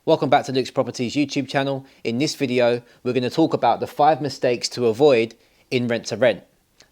Welcome back to Luke's Properties YouTube channel. In this video, we're going to talk about the 5 mistakes to avoid in rent to rent.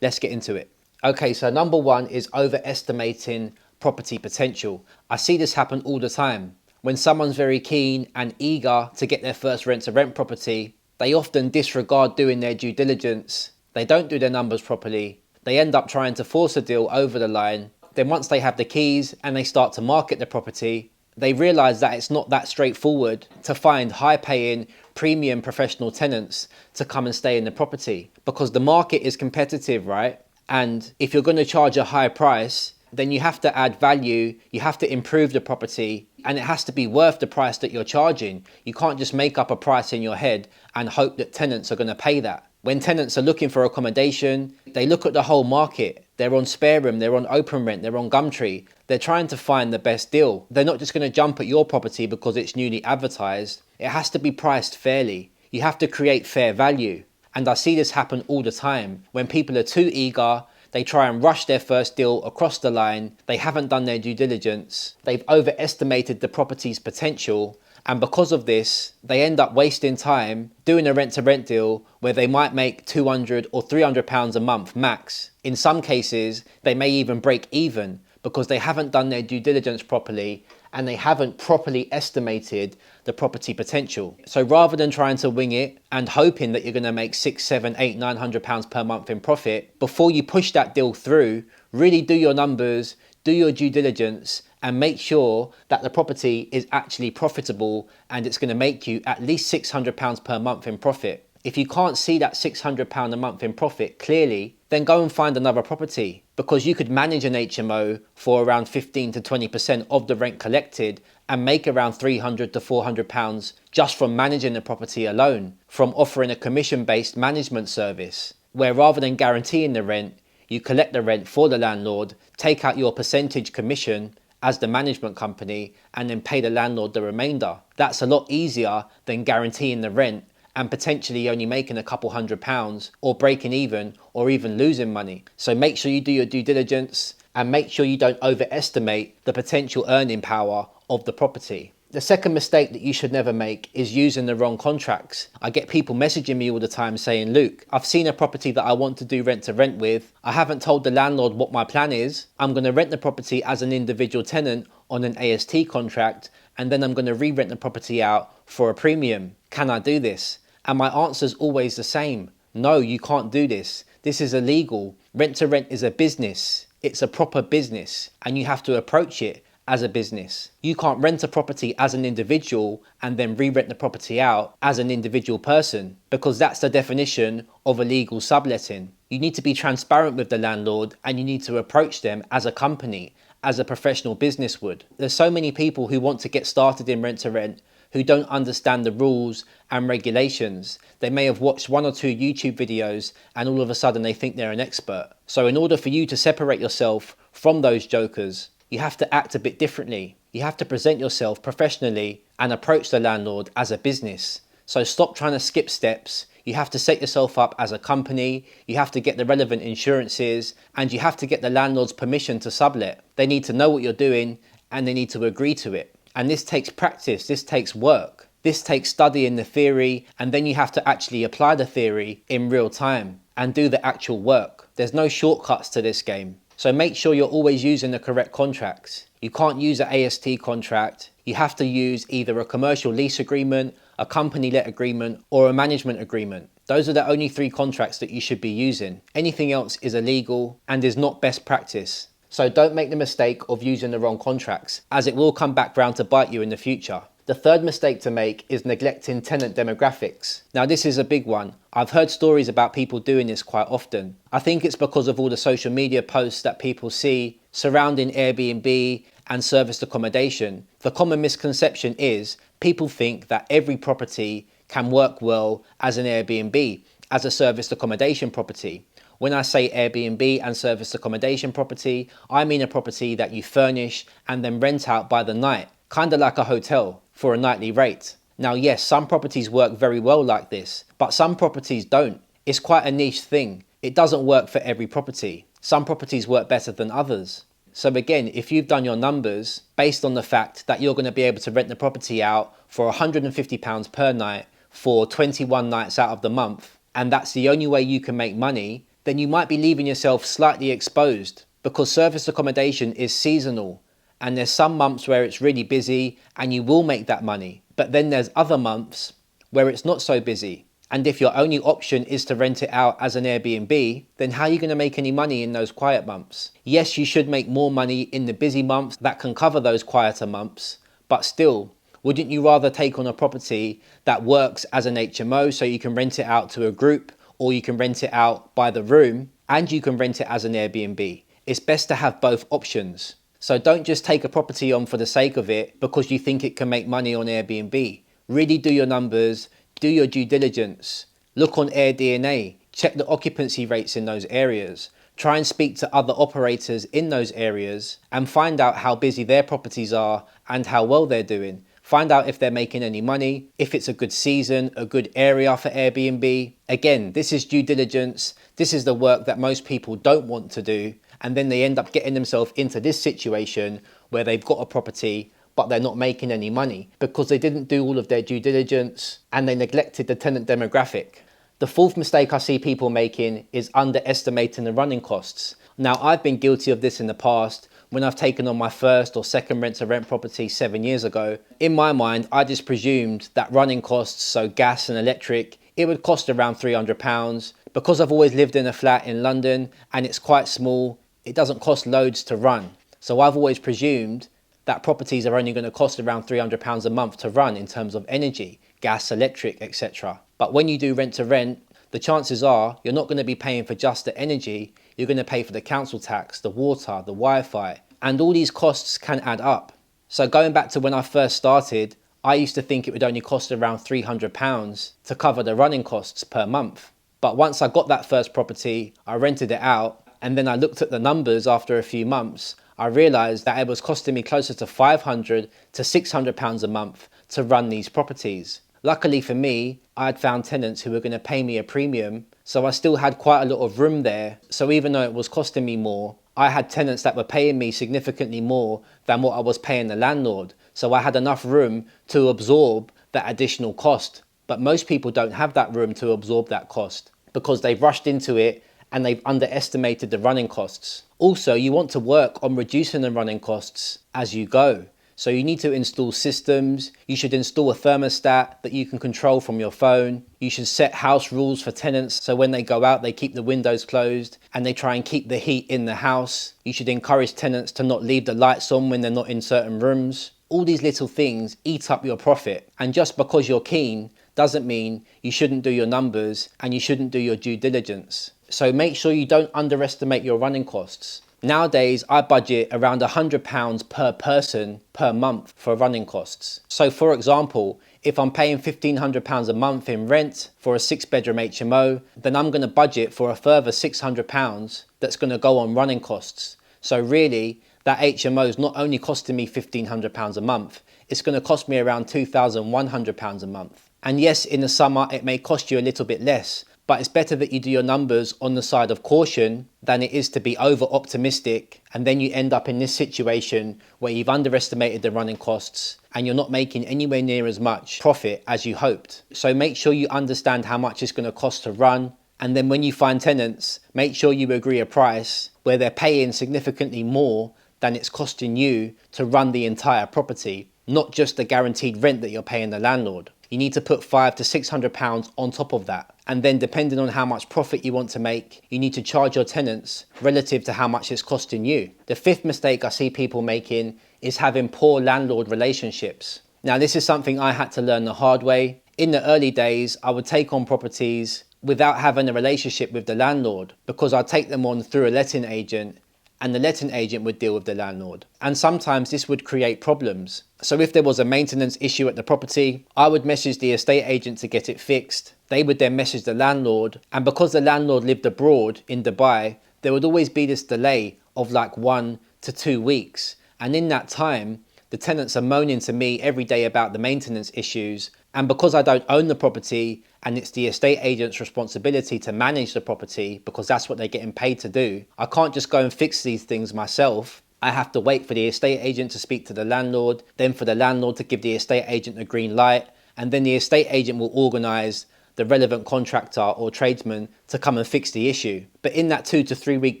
Let's get into it. Okay, so number 1 is overestimating property potential. I see this happen all the time. When someone's very keen and eager to get their first rent to rent property, they often disregard doing their due diligence. They don't do their numbers properly. They end up trying to force a deal over the line. Then once they have the keys and they start to market the property, they realise that it's not that straightforward to find high-paying, premium professional tenants to come and stay in the property, because the market is competitive, right? And if you're going to charge a high price, then you have to add value, you have to improve the property, and it has to be worth the price that you're charging. You can't just make up a price in your head and hope that tenants are going to pay that. When tenants are looking for accommodation, they look at the whole market. They're on spare room, they're on open rent, they're on Gumtree. They're trying to find the best deal. They're not just going to jump at your property because it's newly advertised. It has to be priced fairly. You have to create fair value. And I see this happen all the time. When people are too eager, they try and rush their first deal across the line. They haven't done their due diligence. They've overestimated the property's potential. And because of this, they end up wasting time doing a rent-to-rent deal where they might make £200 or £300 a month max. In some cases, they may even break even because they haven't done their due diligence properly and they haven't properly estimated the property potential. So rather than trying to wing it and hoping that you're going to make £600, £700, £800, £900 per month in profit, before you push that deal through, really do your numbers, do your due diligence, and make sure that the property is actually profitable and it's going to make you at least £600 per month in profit. If you can't see that £600 a month in profit clearly, then go and find another property, because you could manage an HMO for around 15 to 20% of the rent collected and make around £300 to £400 just from managing the property alone, from offering a commission-based management service, where rather than guaranteeing the rent, you collect the rent for the landlord, take out your percentage commission as the management company, and then pay the landlord the remainder. That's a lot easier than guaranteeing the rent and potentially only making a couple £100 or breaking even or even losing money. So make sure you do your due diligence and make sure you don't overestimate the potential earning power of the property. The second mistake that you should never make is using the wrong contracts. I get people messaging me all the time saying, Luke, I've seen a property that I want to do rent to rent with. I haven't told the landlord what my plan is. I'm going to rent the property as an individual tenant on an AST contract, and then I'm going to re-rent the property out for a premium. Can I do this? And my answer is always the same. No, you can't do this. This is illegal. Rent to rent is a business. It's a proper business, and you have to approach it as a business. You can't rent a property as an individual and then re-rent the property out as an individual person, because that's the definition of illegal subletting. You need to be transparent with the landlord and you need to approach them as a company, as a professional business would. There's so many people who want to get started in rent to rent who don't understand the rules and regulations. They may have watched 1 or 2 YouTube videos and all of a sudden they think they're an expert. So in order for you to separate yourself from those jokers, you have to act a bit differently. You have to present yourself professionally and approach the landlord as a business. So stop trying to skip steps. You have to set yourself up as a company. You have to get the relevant insurances and you have to get the landlord's permission to sublet. They need to know what you're doing and they need to agree to it. And this takes practice, this takes work. This takes studying the theory, and then you have to actually apply the theory in real time and do the actual work. There's no shortcuts to this game. So make sure you're always using the correct contracts. You can't use an AST contract. You have to use either a commercial lease agreement, a company let agreement, or a management agreement. Those are the only 3 contracts that you should be using. Anything else is illegal and is not best practice. So don't make the mistake of using the wrong contracts, as it will come back round to bite you in the future. The third mistake to make is neglecting tenant demographics. Now this is a big one. I've heard stories about people doing this quite often. I think it's because of all the social media posts that people see surrounding Airbnb and serviced accommodation. The common misconception is people think that every property can work well as an Airbnb, as a serviced accommodation property. When I say Airbnb and serviced accommodation property, I mean a property that you furnish and then rent out by the night, kind of like a hotel, for a nightly rate. Now yes, some properties work very well like this, but some properties don't. It's quite a niche thing. It doesn't work for every property. Some properties work better than others. So again, if you've done your numbers based on the fact that you're going to be able to rent the property out for £150 per night for 21 nights out of the month, and that's the only way you can make money, then you might be leaving yourself slightly exposed, because service accommodation is seasonal, and there's some months where it's really busy and you will make that money, but then there's other months where it's not so busy. And if your only option is to rent it out as an Airbnb, then how are you going to make any money in those quiet months? Yes, you should make more money in the busy months that can cover those quieter months, but still, wouldn't you rather take on a property that works as an HMO, so you can rent it out to a group, or you can rent it out by the room, and you can rent it as an Airbnb? It's best to have both options. So don't just take a property on for the sake of it because you think it can make money on Airbnb. Really do your numbers, do your due diligence, look on AirDNA, check the occupancy rates in those areas, try and speak to other operators in those areas and find out how busy their properties are and how well they're doing. Find out if they're making any money, if it's a good season, a good area for Airbnb. Again, this is due diligence. This is the work that most people don't want to do, and then they end up getting themselves into this situation where they've got a property but they're not making any money because they didn't do all of their due diligence and they neglected the tenant demographic. The fourth mistake I see people making is underestimating the running costs. Now, I've been guilty of this in the past when I've taken on my first or second rent-to-rent property 7 years ago. In my mind, I just presumed that running costs, so gas and electric, it would cost around £300. Because I've always lived in a flat in London and it's quite small, it doesn't cost loads to run. So I've always presumed that properties are only going to cost around £300 a month to run in terms of energy, gas, electric, etc. But when you do rent to rent, the chances are you're not going to be paying for just the energy, you're going to pay for the council tax, the water, the Wi-Fi, and all these costs can add up. So going back to when I first started, I used to think it would only cost around £300 to cover the running costs per month. But once I got that first property, I rented it out, and then I looked at the numbers after a few months, I realised that it was costing me closer to £500 to £600 a month to run these properties. Luckily for me, I had found tenants who were going to pay me a premium, so I still had quite a lot of room there. So even though it was costing me more, I had tenants that were paying me significantly more than what I was paying the landlord. So I had enough room to absorb that additional cost. But most people don't have that room to absorb that cost because they've rushed into it and they've underestimated the running costs. Also, you want to work on reducing the running costs as you go. So you need to install systems. You should install a thermostat that you can control from your phone. You should set house rules for tenants so when they go out, they keep the windows closed and they try and keep the heat in the house. You should encourage tenants to not leave the lights on when they're not in certain rooms. All these little things eat up your profit. And just because you're keen doesn't mean you shouldn't do your numbers and you shouldn't do your due diligence. So make sure you don't underestimate your running costs. Nowadays, I budget around £100 per person per month for running costs. So for example, if I'm paying £1,500 a month in rent for a 6-bedroom HMO, then I'm going to budget for a further £600 that's going to go on running costs. So really, that HMO is not only costing me £1,500 a month, it's going to cost me around £2,100 a month. And yes, in the summer, it may cost you a little bit less, but it's better that you do your numbers on the side of caution than it is to be over optimistic and then you end up in this situation where you've underestimated the running costs and you're not making anywhere near as much profit as you hoped. So make sure you understand how much it's going to cost to run, and then when you find tenants, make sure you agree a price where they're paying significantly more than it's costing you to run the entire property, not just the guaranteed rent that you're paying the landlord. You need to put £500 to £600 on top of that. And then depending on how much profit you want to make, you need to charge your tenants relative to how much it's costing you. The fifth mistake I see people making is having poor landlord relationships. Now, this is something I had to learn the hard way. In the early days, I would take on properties without having a relationship with the landlord because I'd take them on through a letting agent and the letting agent would deal with the landlord. And sometimes this would create problems. So if there was a maintenance issue at the property, I would message the estate agent to get it fixed. They would then message the landlord. And because the landlord lived abroad in Dubai, there would always be this delay of like 1 to 2 weeks. And in that time, the tenants are moaning to me every day about the maintenance issues. And because I don't own the property and it's the estate agent's responsibility to manage the property because that's what they're getting paid to do, I can't just go and fix these things myself. I have to wait for the estate agent to speak to the landlord, then for the landlord to give the estate agent a green light, and then the estate agent will organise the relevant contractor or tradesman to come and fix the issue. But in that 2 to 3 week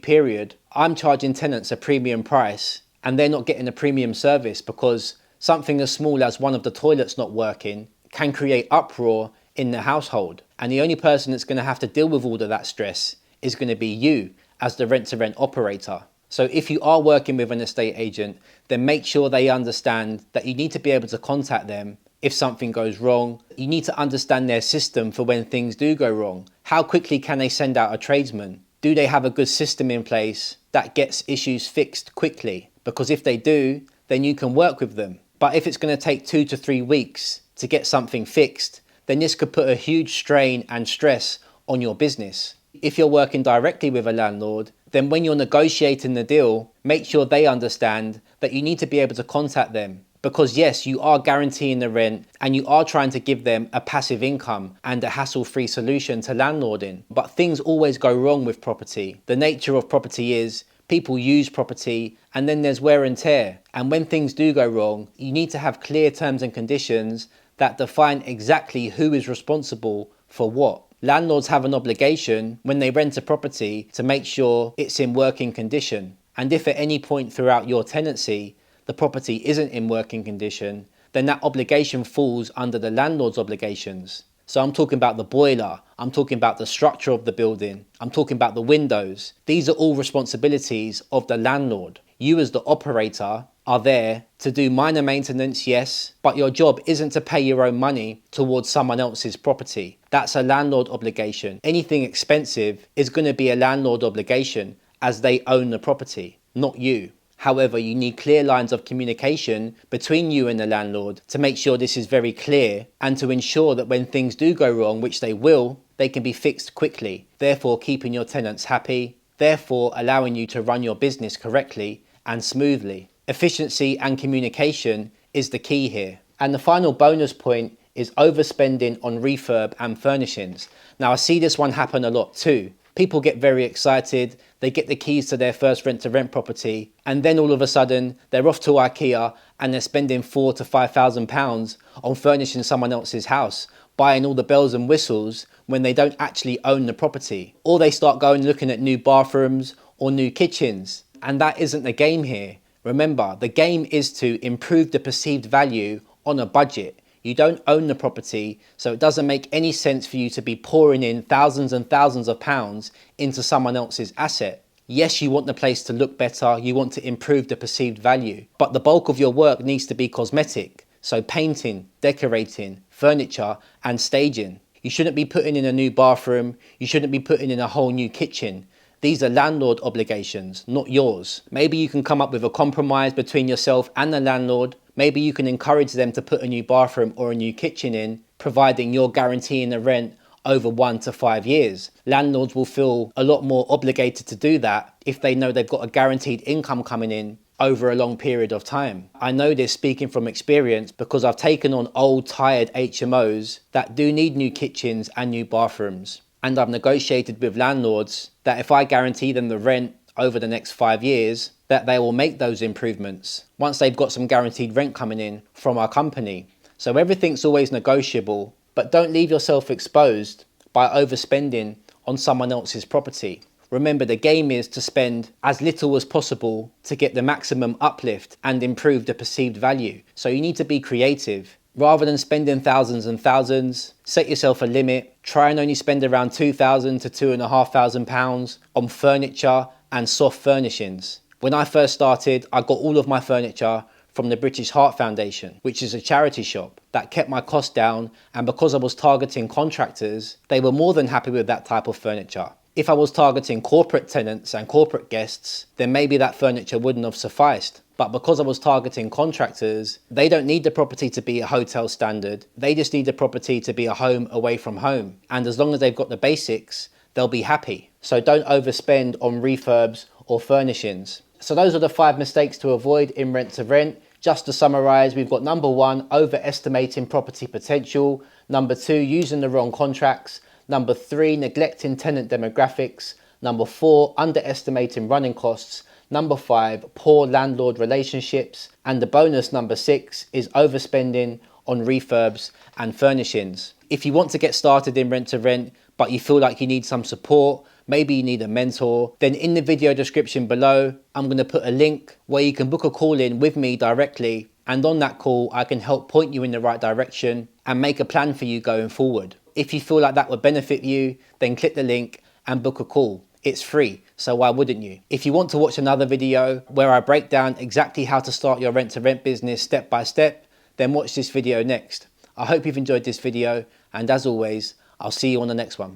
period, I'm charging tenants a premium price and they're not getting a premium service because something as small as one of the toilets not working can create uproar in the household. And the only person that's going to have to deal with all of that stress is going to be you as the rent-to-rent operator. So if you are working with an estate agent, then make sure they understand that you need to be able to contact them if something goes wrong. You need to understand their system for when things do go wrong. How quickly can they send out a tradesman? Do they have a good system in place that gets issues fixed quickly? Because if they do, then you can work with them. But if it's going to take 2 to 3 weeks to get something fixed, then this could put a huge strain and stress on your business. If you're working directly with a landlord, then when you're negotiating the deal, make sure they understand that you need to be able to contact them. Because yes, you are guaranteeing the rent and you are trying to give them a passive income and a hassle-free solution to landlording. But things always go wrong with property. The nature of property is people use property and then there's wear and tear. And when things do go wrong, you need to have clear terms and conditions that define exactly who is responsible for what. Landlords have an obligation when they rent a property to make sure it's in working condition. And if at any point throughout your tenancy, the property isn't in working condition, then that obligation falls under the landlord's obligations. So I'm talking about the boiler, I'm talking about the structure of the building, I'm talking about the windows. These are all responsibilities of the landlord. You as the operator are there to do minor maintenance, yes, but your job isn't to pay your own money towards someone else's property. That's a landlord obligation. Anything expensive is going to be a landlord obligation as they own the property, not you. However, you need clear lines of communication between you and the landlord to make sure this is very clear and to ensure that when things do go wrong, which they will, they can be fixed quickly, therefore keeping your tenants happy, therefore allowing you to run your business correctly and smoothly. Efficiency and communication is the key here. And the final bonus point is overspending on refurb and furnishings. Now I see this one happen a lot too. People get very excited, they get the keys to their first rent-to-rent property, and then all of a sudden they're off to IKEA and they're spending £4,000 to £5,000 on furnishing someone else's house, buying all the bells and whistles when they don't actually own the property. Or they start going looking at new bathrooms or new kitchens, and that isn't the game here. Remember, the game is to improve the perceived value on a budget. You don't own the property, so it doesn't make any sense for you to be pouring in thousands and thousands of pounds into someone else's asset. Yes, you want the place to look better, you want to improve the perceived value, but the bulk of your work needs to be cosmetic. So painting, decorating, furniture and staging. You shouldn't be putting in a new bathroom, you shouldn't be putting in a whole new kitchen. These are landlord obligations, not yours. Maybe you can come up with a compromise between yourself and the landlord. Maybe you can encourage them to put a new bathroom or a new kitchen in, providing you're guaranteeing the rent over 1 to 5 years. Landlords will feel a lot more obligated to do that if they know they've got a guaranteed income coming in over a long period of time. I know this speaking from experience because I've taken on old tired HMOs that do need new kitchens and new bathrooms. And I've negotiated with landlords that if I guarantee them the rent over the next 5 years, that they will make those improvements once they've got some guaranteed rent coming in from our company. So everything's always negotiable, but don't leave yourself exposed by overspending on someone else's property. Remember, the game is to spend as little as possible to get the maximum uplift and improve the perceived value. So you need to be creative. Rather than spending thousands and thousands, set yourself a limit. Try and only spend around £2,000 to £2,500 on furniture and soft furnishings. When I first started, I got all of my furniture from the British Heart Foundation, which is a charity shop that kept my costs down, and because I was targeting contractors, they were more than happy with that type of furniture. If I was targeting corporate tenants and corporate guests, then maybe that furniture wouldn't have sufficed. But because I was targeting contractors, they don't need the property to be a hotel standard. They just need the property to be a home away from home. And as long as they've got the basics, they'll be happy. So don't overspend on refurbs or furnishings. So those are the 5 mistakes to avoid in rent to rent. Just to summarize, we've got number 1, overestimating property potential. Number 2, using the wrong contracts. Number 3, neglecting tenant demographics. Number 4, underestimating running costs. Number 5, poor landlord relationships. And the bonus number 6 is overspending on refurbs and furnishings. If you want to get started in rent to rent, but you feel like you need some support, maybe you need a mentor, then in the video description below, I'm going to put a link where you can book a call in with me directly. And on that call, I can help point you in the right direction and make a plan for you going forward. If you feel like that would benefit you, then click the link and book a call. It's free, so why wouldn't you? If you want to watch another video where I break down exactly how to start your rent to rent business step by step, then watch this video next. I hope you've enjoyed this video, and as always, I'll see you on the next one.